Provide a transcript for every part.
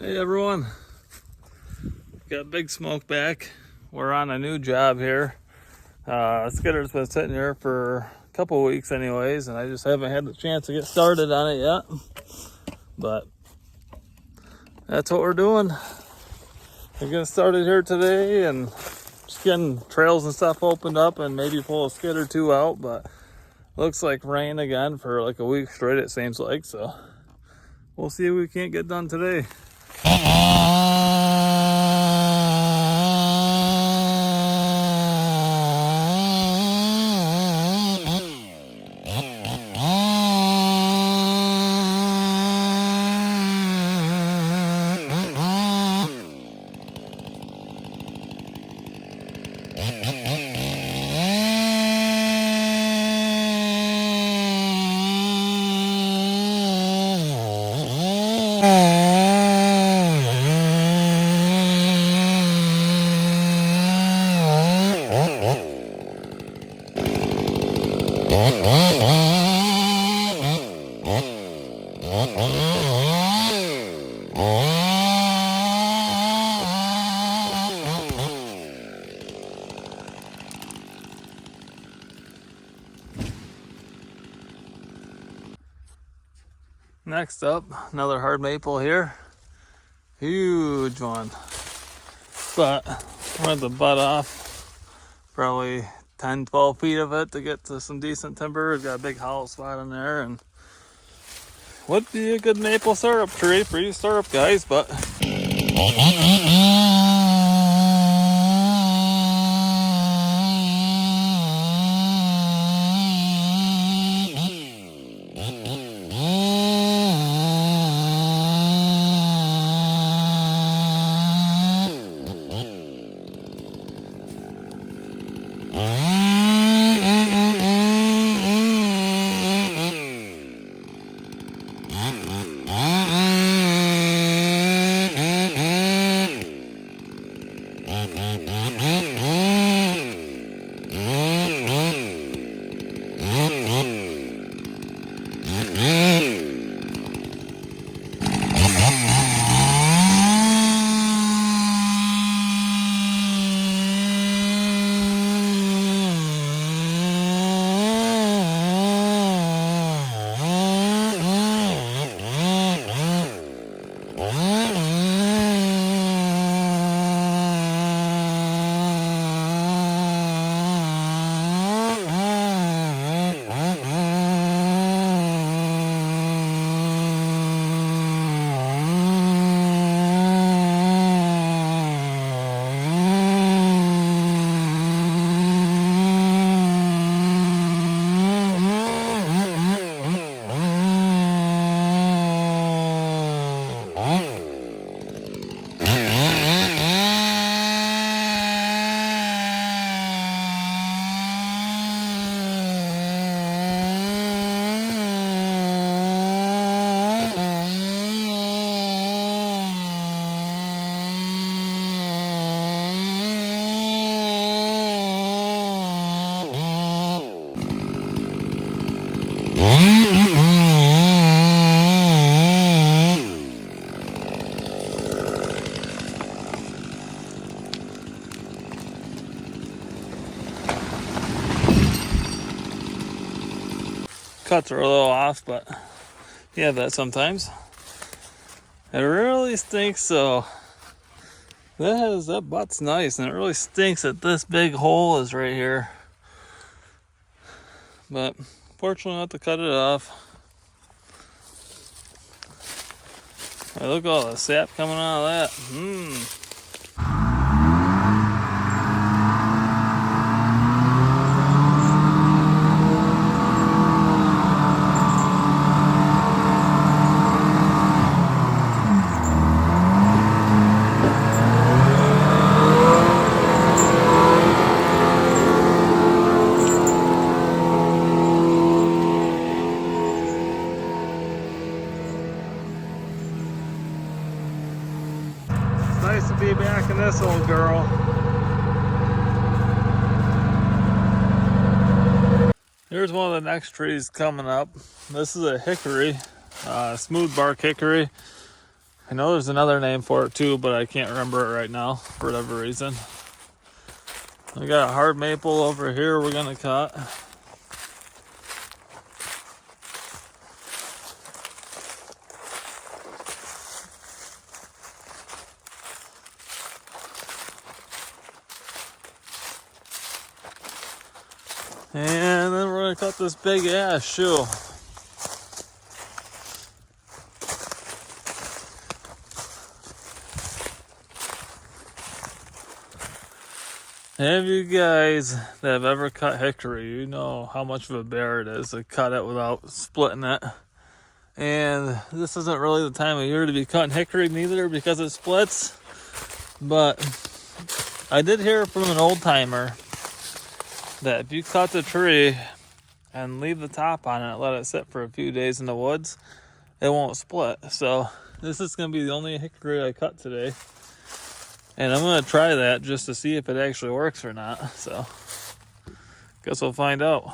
Hey everyone, got Big Smoke back. We're on a new job here. Skidder's been sitting here for a couple weeks anyways, and I just haven't had the chance to get started on it yet. But that's what we're doing. We're getting started here today and just getting trails and stuff opened up and maybe pull a skid or two out, but looks like rain again for like a week straight it seems like, so we'll see if we can't get done today. Next up, another hard maple here. Huge one. But I went the butt off, probably 10-12 feet of it to get to some decent timber. It's got a big hollow spot in there and would be a good maple syrup tree for you syrup guys, but cuts are a little off, but you have that sometimes. It really stinks, so that butt's nice, and it really stinks that this big hole is right here. But fortunately, I have to cut it off. Right, look at all the sap coming out of that. Nice to be back in this old girl. Here's one of the next trees coming up. This is a hickory, smooth bark hickory. I know there's another name for it too, but I can't remember it right now for whatever reason. We got a hard maple over here we're gonna cut. And then we're gonna cut this big ash too. Have you guys that have ever cut hickory, you know how much of a bear it is to cut it without splitting it. And this isn't really the time of year to be cutting hickory neither because it splits. But I did hear from an old timer that if you cut the tree and leave the top on it, let it sit for a few days in the woods, it won't split. So this is going to be the only hickory I cut today. And I'm going to try that just to see if it actually works or not. So, guess we'll find out.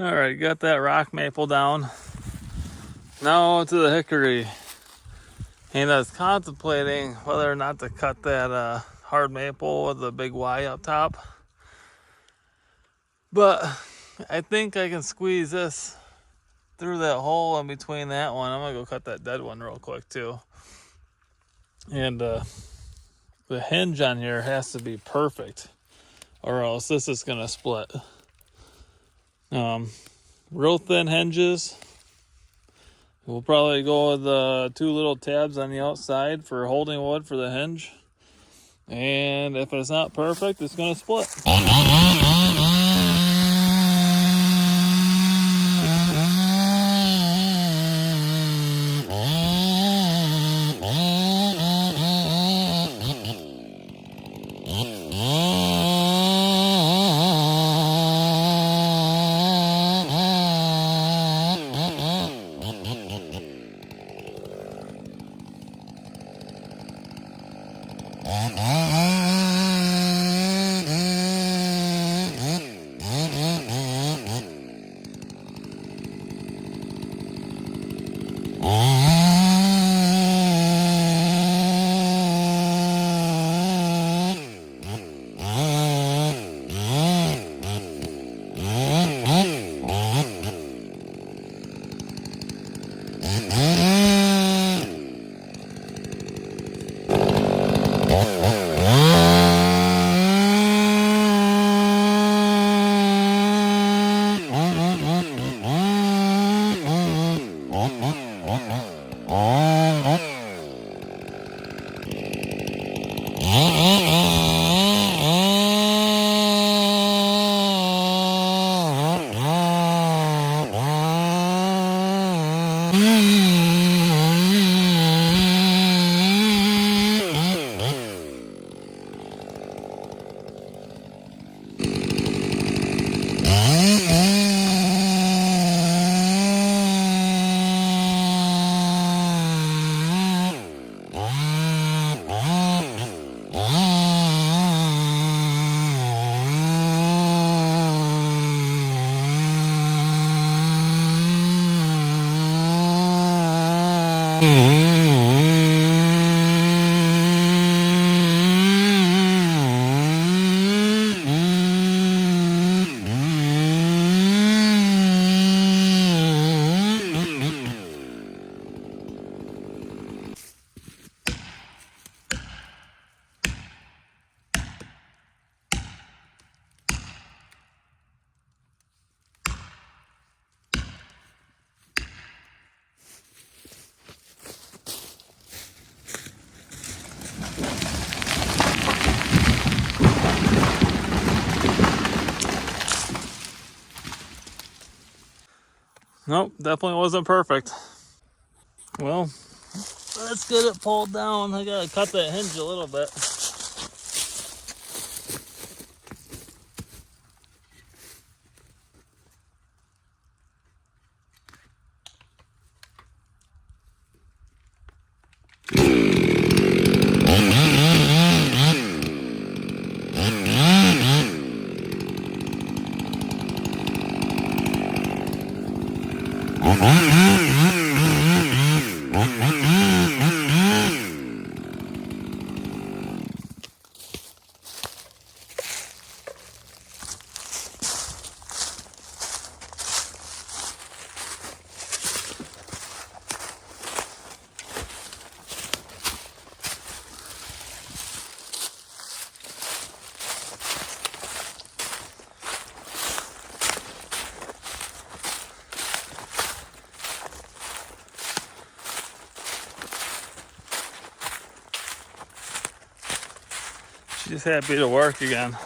All right, got that rock maple down. Now to the hickory. And I was contemplating whether or not to cut that hard maple with the big Y up top. But I think I can squeeze this through that hole in between that one. I'm gonna go cut that dead one real quick too. And the hinge on here has to be perfect or else this is gonna split. Real thin hinges. We'll probably go with 2 little tabs on the outside for holding wood for the hinge. And if it's not perfect, it's going to split. Nope, definitely wasn't perfect. Well, let's get it pulled down. I gotta cut that hinge a little bit. She's happy to work again.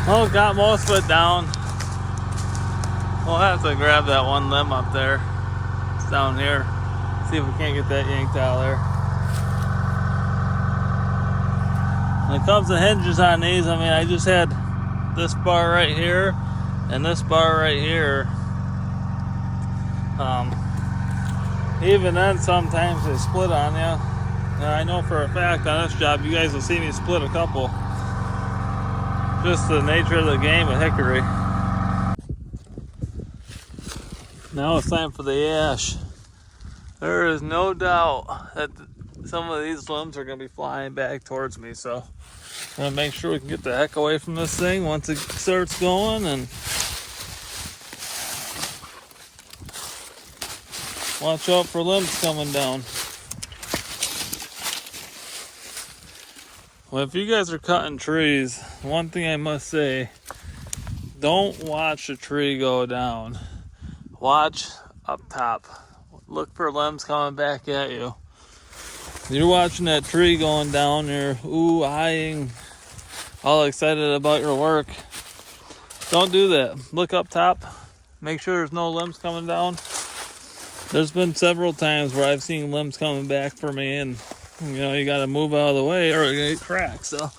Well, got most of it down. We'll have to grab that one limb up there. It's down here. See if we can't get that yanked out of there. When it comes to hinges on these, I mean, I just had this bar right here and this bar right here. Even then, sometimes they split on you. And I know for a fact on this job, you guys will see me split a couple. Just the nature of the game with hickory. Now it's time for the ash. There is no doubt that some of these limbs are going to be flying back towards me, so I'm going to make sure we can get the heck away from this thing once it starts going, and watch out for limbs coming down. Well, if you guys are cutting trees, one thing I must say, don't watch a tree go down. Watch up top. Look for limbs coming back at you. You're watching that tree going down, you're eyeing, all excited about your work. Don't do that. Look up top. Make sure there's no limbs coming down. There's been several times where I've seen limbs coming back for me, and you got to move out of the way or you're going to get cracked. So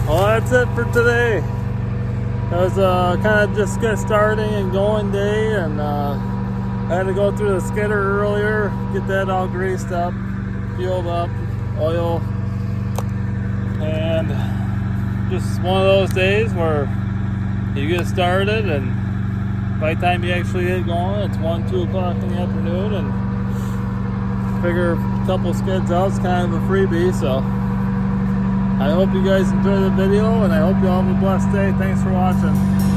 Well, that's it for today. It was kind of just get starting and going day, and I had to go through the skidder earlier, get that all greased up, fueled up, oil, and just one of those days where you get started, and by the time you actually get going, it's 1-2 o'clock in the afternoon, and figure a couple skids out is kind of a freebie. So I hope you guys enjoy the video, and I hope you all have a blessed day. Thanks for watching.